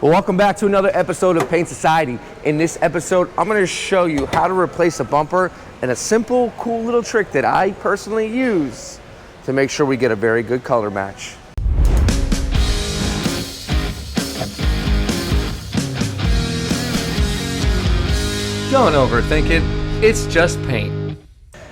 Well, welcome back to another episode of Paint Society. In this episode, I'm going to show you how to replace a bumper and a simple, cool little trick that I personally use to make sure we get a very good color match. Don't overthink it, it's just paint.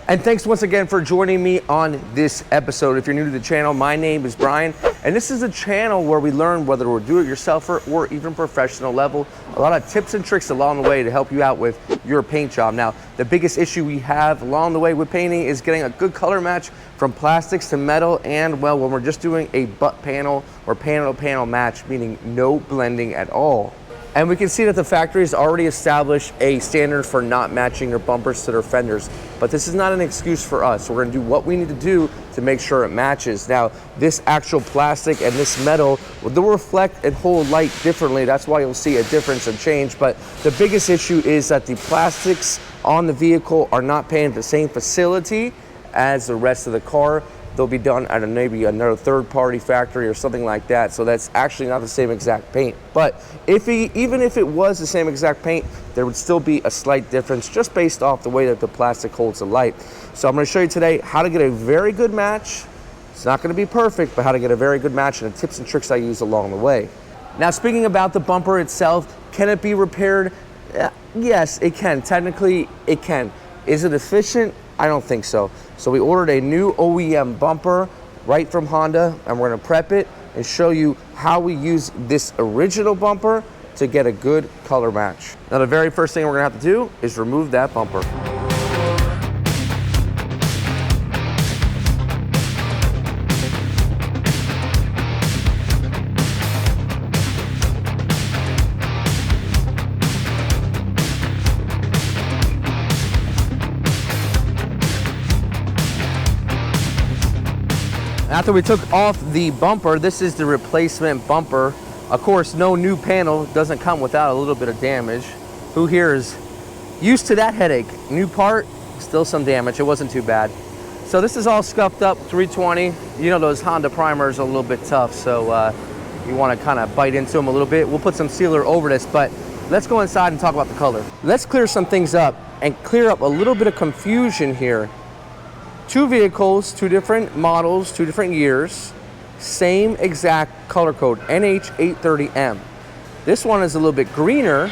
And thanks once again for joining me on this episode. If you're new to the channel, my name is Brian, and this is a channel where we learn, whether we're do-it-yourselfer or even professional level, a lot of tips and tricks along the way to help you out with your paint job. Now, the biggest issue we have along the way with painting is getting a good color match from plastics to metal, and well, when we're just doing a butt panel or panel-to-panel match, meaning no blending at all. And we can see that the factory has already established a standard for not matching your bumpers to their fenders. But this is not an excuse for us. So we're gonna do what we need to do to make sure it matches. Now, this actual plastic and this metal, they'll reflect and hold light differently. That's why you'll see a difference and change. But the biggest issue is that the plastics on the vehicle are not painted at the same facility as the rest of the car. They'll be done at maybe another third-party factory or something like that. So that's actually not the same exact paint. But even if it was the same exact paint, there would still be a slight difference just based off the way that the plastic holds the light. So I'm going to show you today how to get a very good match. It's not going to be perfect, but how to get a very good match and the tips and tricks I use along the way. Now, speaking about the bumper itself, can it be repaired? Yes, it can. Technically, it can. Is it efficient? I don't think so. So we ordered a new OEM bumper right from Honda, and we're gonna prep it and show you how we use this original bumper to get a good color match. Now, the very first thing we're gonna have to do is remove that bumper. After we took off the bumper, this is the replacement bumper. Of course, no new panel doesn't come without a little bit of damage. Who here is used to that headache? New part, still some damage. It wasn't too bad. So this is all scuffed up, 320. You know those Honda primers are a little bit tough, so you want to kind of bite into them a little bit. We'll put some sealer over this, but let's go inside and talk about the color. Let's clear some things up and clear up a little bit of confusion here. Two vehicles, two different models, two different years, same exact color code, NH830M. This one is a little bit greener.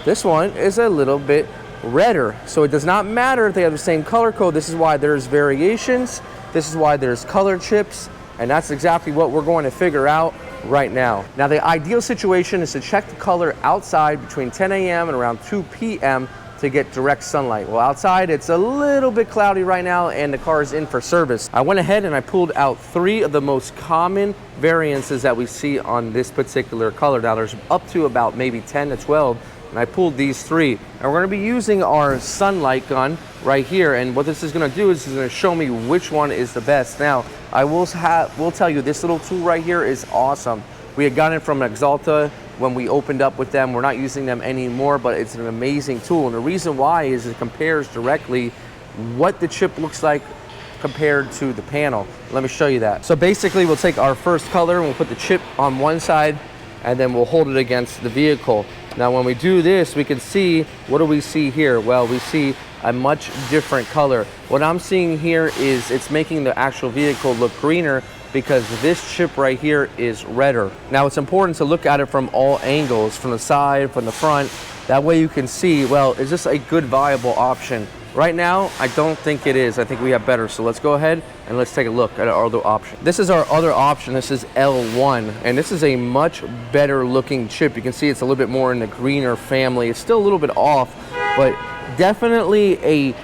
This one is a little bit redder. So it does not matter if they have the same color code. This is why there's variations. This is why there's color chips. And that's exactly what we're going to figure out right now. Now, the ideal situation is to check the color outside between 10 a.m. and around 2 p.m. to get direct sunlight. Well, outside it's a little bit cloudy right now and the car is in for service. I went ahead and I pulled out 3 of the most common variances that we see on this particular color. Now, there's up to about maybe 10 to 12, and I pulled these 3. And we're gonna be using our sunlight gun right here, and what this is gonna do is it's gonna show me which one is the best. Now, I will tell you, this little tool right here is awesome. We had gotten it from Axalta when we opened up with them. We're not using them anymore, but it's an amazing tool. And the reason why is it compares directly what the chip looks like compared to the panel. Let me show you that. So basically, we'll take our first color and we'll put the chip on one side, and then we'll hold it against the vehicle. Now, when we do this, we can see, what do we see here? Well, we see a much different color. What I'm seeing here is it's making the actual vehicle look greener because this chip right here is redder. Now, it's important to look at it from all angles, from the side, from the front. That way you can see, well, is this a good viable option? Right now, I don't think it is. I think we have better. So let's go ahead and let's take a look at our other option. This is our other option. This is L1, and this is a much better looking chip. You can see it's a little bit more in the greener family. It's still a little bit off, but definitely a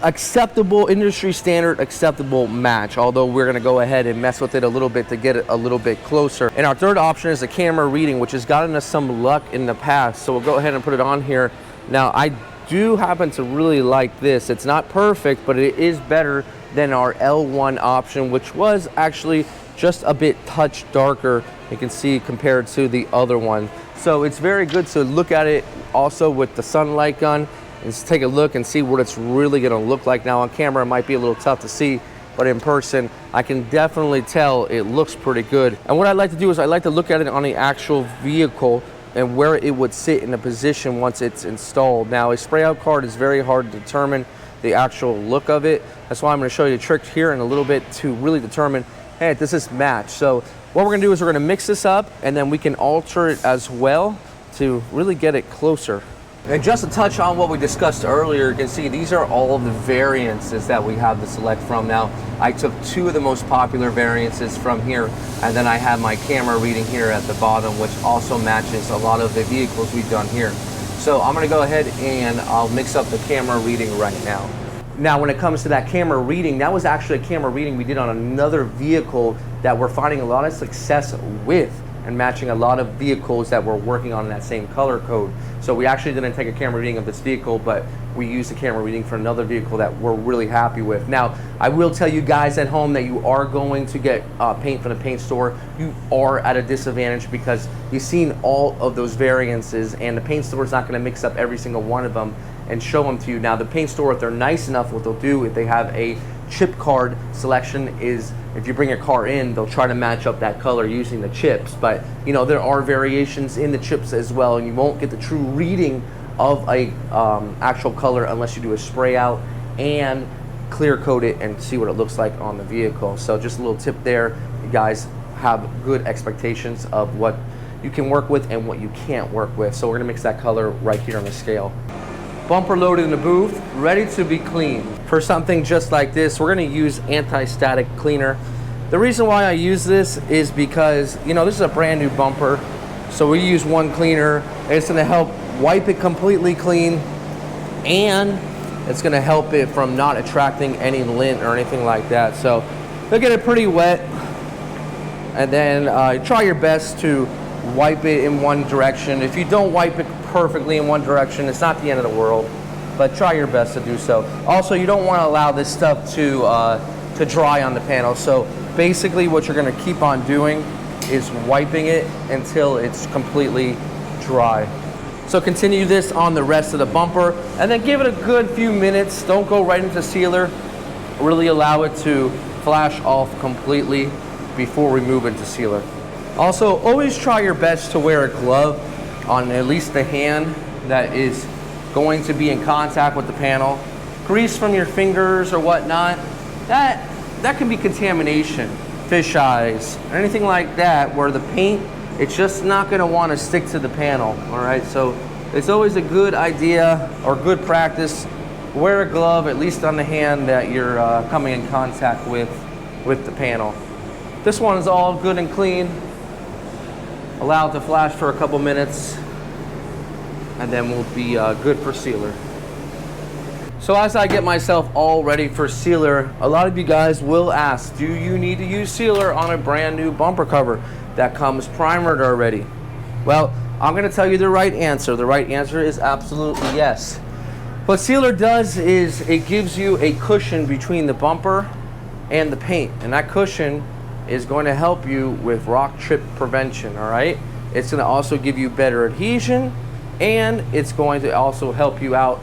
acceptable, industry standard acceptable match, although we're going to go ahead and mess with it a little bit to get it a little bit closer. And our third option is the camera reading, which has gotten us some luck in the past, so we'll go ahead and put it on here. Now, I do happen to really like this. It's not perfect, but it is better than our L1 option, which was actually just a bit touch darker, you can see, compared to the other one. So it's very good to look at it also with the sunlight gun and just take a look and see what it's really going to look like. Now, on camera it might be a little tough to see, but in person, I can definitely tell it looks pretty good. And what I like to do is I like to look at it on the actual vehicle and where it would sit in a position once it's installed. Now, a spray out card is very hard to determine the actual look of it. That's why I'm gonna show you a trick here in a little bit to really determine, hey, does this match? So what we're gonna do is we're gonna mix this up, and then we can alter it as well to really get it closer. And just to touch on what we discussed earlier, you can see these are all of the variances that we have to select from. Now, I took 2 of the most popular variances from here, and then I have my camera reading here at the bottom, which also matches a lot of the vehicles we've done here. So I'm gonna go ahead and I'll mix up the camera reading right now. Now, when it comes to that camera reading, that was actually a camera reading we did on another vehicle that we're finding a lot of success with and matching a lot of vehicles that we're working on in that same color code. So we actually didn't take a camera reading of this vehicle, but we used a camera reading for another vehicle that we're really happy with. Now, I will tell you guys at home that you are going to get paint from the paint store. You are at a disadvantage because you've seen all of those variances, and the paint store is not gonna mix up every single one of them and show them to you. Now, the paint store, if they're nice enough, what they'll do if they have a chip card selection is if you bring your car in, they'll try to match up that color using the chips. But you know, there are variations in the chips as well, and you won't get the true reading of a actual color unless you do a spray out and clear coat it and see what it looks like on the vehicle. So just a little tip there, you guys have good expectations of what you can work with and what you can't work with. So we're gonna mix that color right here on the scale. Bumper loaded in the booth, ready to be cleaned. For something just like this, we're gonna use anti-static cleaner. The reason why I use this is because, you know, this is a brand new bumper, so we use one cleaner. It's gonna help wipe it completely clean, and it's gonna help it from not attracting any lint or anything like that. So they'll get it pretty wet, and then try your best to wipe it in one direction. If you don't wipe it perfectly in one direction, it's not the end of the world, but try your best to do so. Also, you don't want to allow this stuff to dry on the panel. So basically what you're going to keep on doing is wiping it until it's completely dry. So continue this on the rest of the bumper, and then give it a good few minutes. Don't go right into sealer. Really allow it to flash off completely before we move into sealer. Also, always try your best to wear a glove on at least the hand that is going to be in contact with the panel. Grease from your fingers or whatnot, that can be contamination, fish eyes, anything like that, where the paint, it's just not gonna wanna stick to the panel, all right? So it's always a good idea or good practice, wear a glove at least on the hand that you're coming in contact with the panel. This one is all good and clean. Allow it to flash for a couple minutes, and then we'll be good for sealer. So as I get myself all ready for sealer, a lot of you guys will ask, do you need to use sealer on a brand new bumper cover that comes primered already? Well, I'm gonna tell you the right answer. The right answer is absolutely yes. What sealer does is it gives you a cushion between the bumper and the paint, and that cushion is going to help you with rock chip prevention, all right? It's gonna also give you better adhesion, and it's going to also help you out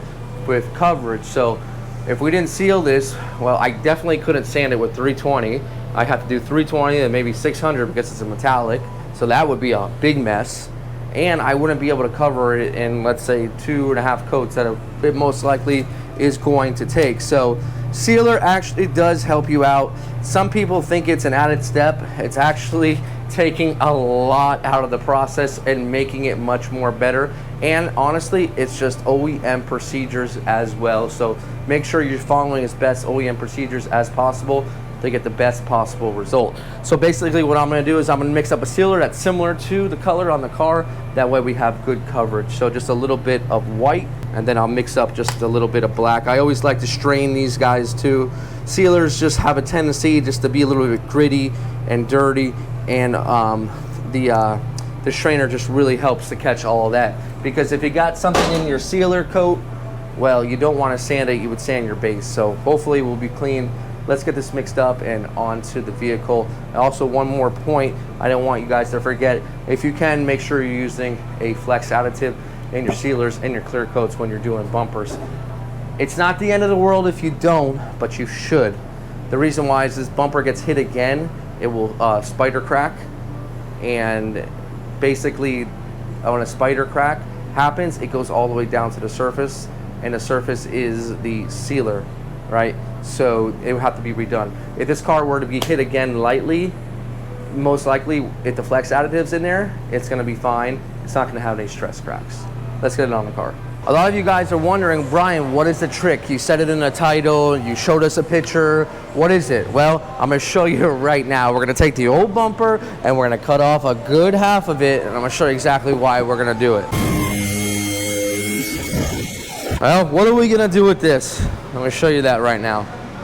with coverage. So if we didn't seal this, well, I definitely couldn't sand it with 320. I have to do 320 and maybe 600 because it's a metallic, so that would be a big mess. And I wouldn't be able to cover it in, let's say, 2.5 coats that it most likely is going to take. So sealer actually does help you out. Some people think it's an added step. It's actually taking a lot out of the process and making it much more better. And honestly, it's just OEM procedures as well. So make sure you're following as best OEM procedures as possible to get the best possible result. So basically what I'm gonna do is I'm gonna mix up a sealer that's similar to the color on the car. That way we have good coverage. So just a little bit of white, and then I'll mix up just a little bit of black. I always like to strain these guys too. Sealers just have a tendency just to be a little bit gritty and dirty, and the strainer just really helps to catch all of that. Because if you got something in your sealer coat, well, you don't want to sand it, you would sand your base. So hopefully we'll be clean. Let's get this mixed up and onto the vehicle. Also, one more point I don't want you guys to forget. If you can, make sure you're using a flex additive in your sealers and your clear coats when you're doing bumpers. It's not the end of the world if you don't, but you should. The reason why is this bumper gets hit again, it will spider crack, and basically when a spider crack happens, it goes all the way down to the surface, and the surface is the sealer, right? So it would have to be redone. If this car were to be hit again lightly, most likely if the flex additives in there, it's gonna be fine. It's not gonna have any stress cracks. Let's get it on the car. A lot of you guys are wondering, Brian, what is the trick? You said it in the title, you showed us a picture. What is it? Well, I'm gonna show you right now. We're gonna take the old bumper and we're gonna cut off a good half of it, and I'm gonna show you exactly why we're gonna do it. Well, what are we gonna do with this? I'm gonna show you that right now.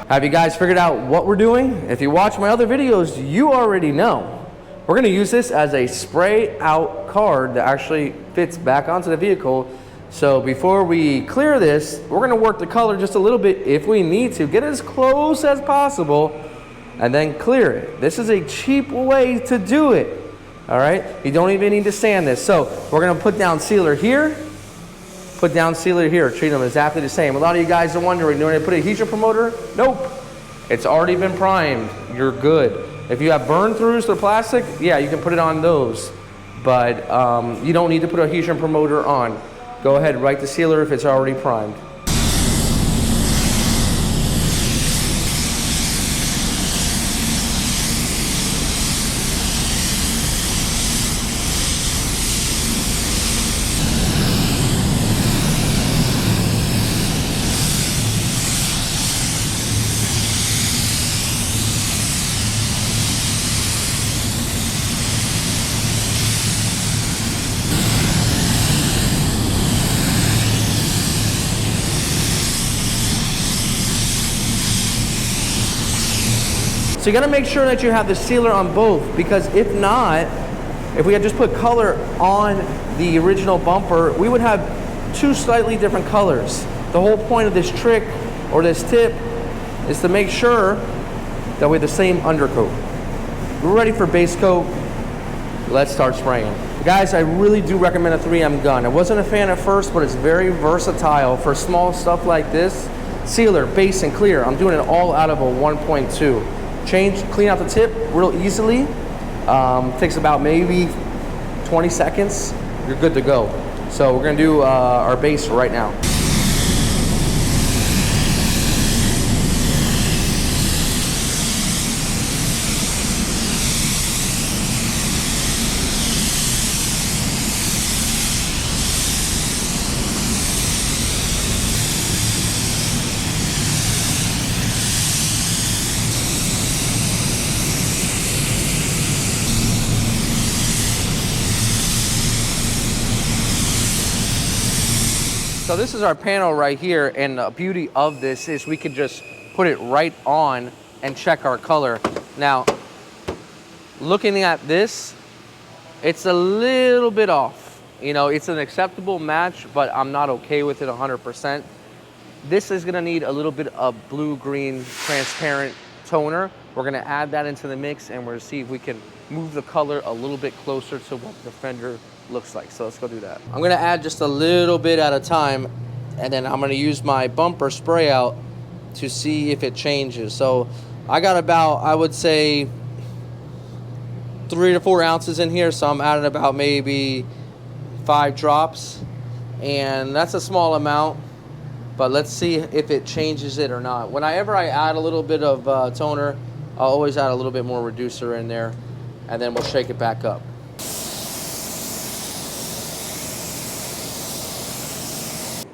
Have you guys figured out what we're doing? If you watch my other videos, you already know. We're gonna use this as a spray out card that actually fits back onto the vehicle. So before we clear this, we're gonna work the color just a little bit if we need to, get as close as possible, and then clear it. This is a cheap way to do it, all right? You don't even need to sand this. So we're gonna put down sealer here, put down sealer here, treat them exactly the same. A lot of you guys are wondering, do I put a adhesion promoter? Nope, it's already been primed, you're good. If you have burn throughs to plastic, yeah, you can put it on those, but you don't need to put a adhesion promoter on. Go ahead, write the sealer if it's already primed. So you gotta make sure that you have the sealer on both, because if not, if we had just put color on the original bumper, we would have two slightly different colors. The whole point of this trick, or this tip, is to make sure that we have the same undercoat. We're ready for base coat. Let's start spraying. Guys, I really do recommend a 3M gun. I wasn't a fan at first, but it's very versatile for small stuff like this. Sealer, base, and clear. I'm doing it all out of a 1.2. Clean out the tip real easily. Takes about maybe 20 seconds. You're good to go. So we're gonna do our base right now. So this is our panel right here, and the beauty of this is we can just put it right on and check our color. Now, looking at this, it's a little bit off. You know, it's an acceptable match, but I'm not okay with it 100%. This is gonna need a little bit of blue-green transparent toner. We're gonna add that into the mix, and we're gonna see if we can move the color a little bit closer to what the fender looks like. So let's go do that. I'm gonna add just a little bit at a time, and then I'm gonna use my bumper spray out to see if it changes. So I got about, I would say, 3 to 4 ounces in here, so I'm adding about maybe 5 drops, and that's a small amount, but let's see if it changes it or not. Whenever I add a little bit of toner, I'll always add a little bit more reducer in there, and then we'll shake it back up.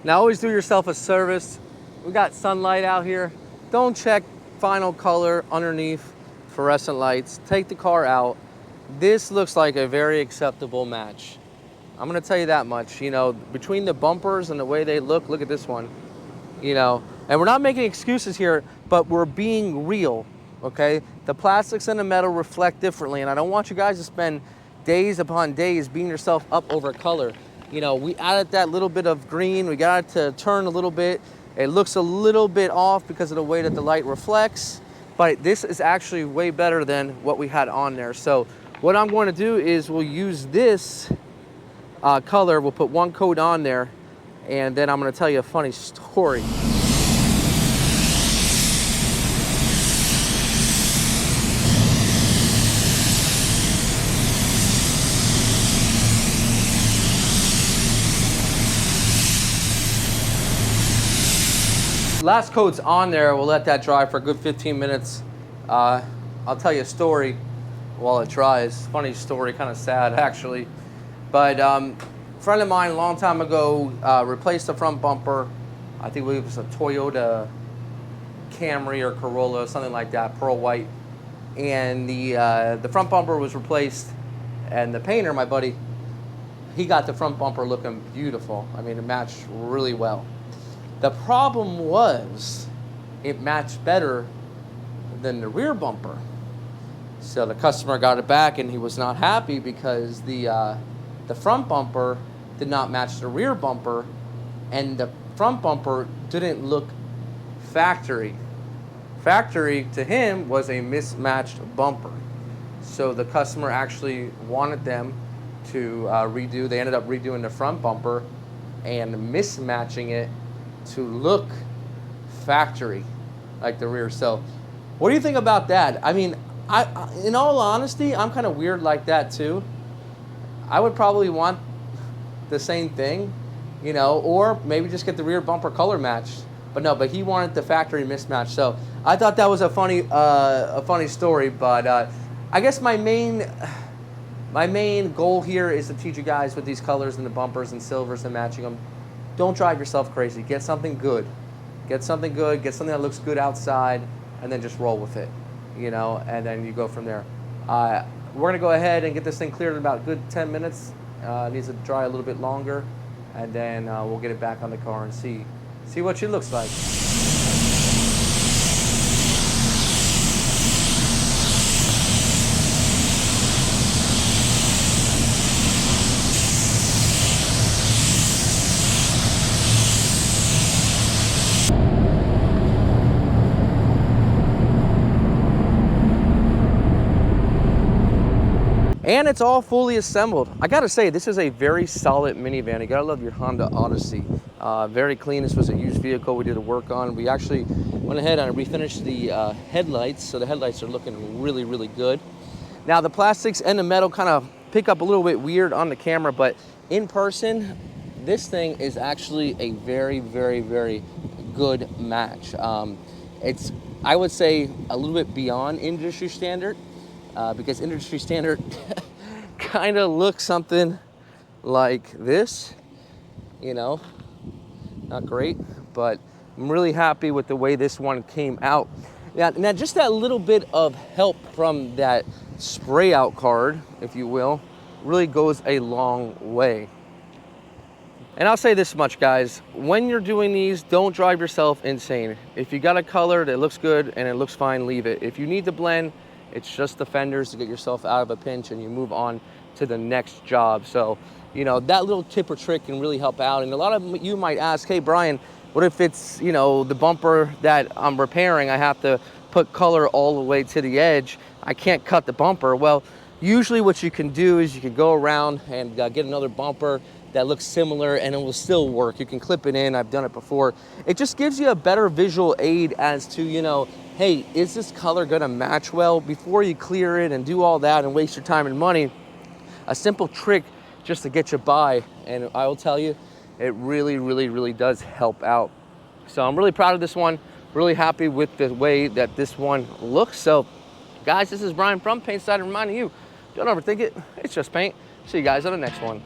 Now always do yourself a service. We got sunlight out here. Don't check final color underneath fluorescent lights. Take the car out. This looks like a very acceptable match. I'm gonna tell you that much. You know, between the bumpers and the way they look at this one, you know, and we're not making excuses here, but we're being real, okay? The plastics and the metal reflect differently, and I don't want you guys to spend days upon days beating yourself up over color. You know, we added that little bit of green. We got it to turn a little bit. It looks a little bit off because of the way that the light reflects, but this is actually way better than what we had on there. So what I'm going to do is we'll use this color. We'll put one coat on there, and then I'm going to tell you a funny story. Last coat's on there. We'll let that dry for a good 15 minutes. I'll tell you a story while it dries. Funny story, kind of sad actually. But a friend of mine a long time ago replaced the front bumper. I think it was a Toyota Camry or Corolla, something like that, pearl white. And the front bumper was replaced, and the painter, my buddy, he got the front bumper looking beautiful. I mean, it matched really well. The problem was it matched better than the rear bumper. So the customer got it back, and he was not happy because the front bumper did not match the rear bumper, and the front bumper didn't look factory. Factory to him was a mismatched bumper. So the customer actually wanted them to redo. They ended up redoing the front bumper and mismatching it to look factory like the rear. So what do you think about that? I mean, in all honesty, I'm kind of weird like that too. I would probably want the same thing, you know, or maybe just get the rear bumper color matched. But no, but he wanted the factory mismatch. So I thought that was a funny story. But I guess my main goal here is to teach you guys with these colors and the bumpers and silvers and matching them. Don't drive yourself crazy. Get something good. Get something good. Get something that looks good outside, and then just roll with it, you know. And then you go from there. We're gonna go ahead and get this thing cleared in about a good 10 minutes. It needs to dry a little bit longer, and then we'll get it back on the car and see what she looks like. And it's all fully assembled. I gotta say, this is a very solid minivan. You gotta love your Honda Odyssey. Very clean. This was a used vehicle we did a work on. We actually went ahead and refinished the headlights, so the headlights are looking really, really good. Now the plastics and the metal kind of pick up a little bit weird on the camera, but in person, this thing is actually a very, very, very good match. It's, I would say, a little bit beyond industry standard. Because industry standard kind of looks something like this, you know, not great, but I'm really happy with the way this one came out. Now just that little bit of help from that spray out card, if you will, really goes a long way. And I'll say this much, guys, when you're doing these, don't drive yourself insane. If you got a color that looks good and it looks fine, leave it. If you need to blend, it's just the fenders to get yourself out of a pinch, and you move on to the next job. So, you know, that little tip or trick can really help out. And a lot of you might ask, hey, Brian, what if it's, you know, the bumper that I'm repairing, I have to put color all the way to the edge, I can't cut the bumper. Well, usually what you can do is you can go around and get another bumper that looks similar, and it will still work. You can clip it in. I've done it before. It just gives you a better visual aid as to, you know, hey, is this color gonna match well? Before you clear it and do all that and waste your time and money, a simple trick just to get you by, and I will tell you, it really, really, really does help out. So I'm really proud of this one, really happy with the way that this one looks. So guys, this is Brian from Paint Side reminding you, don't overthink it, it's just paint. See you guys on the next one.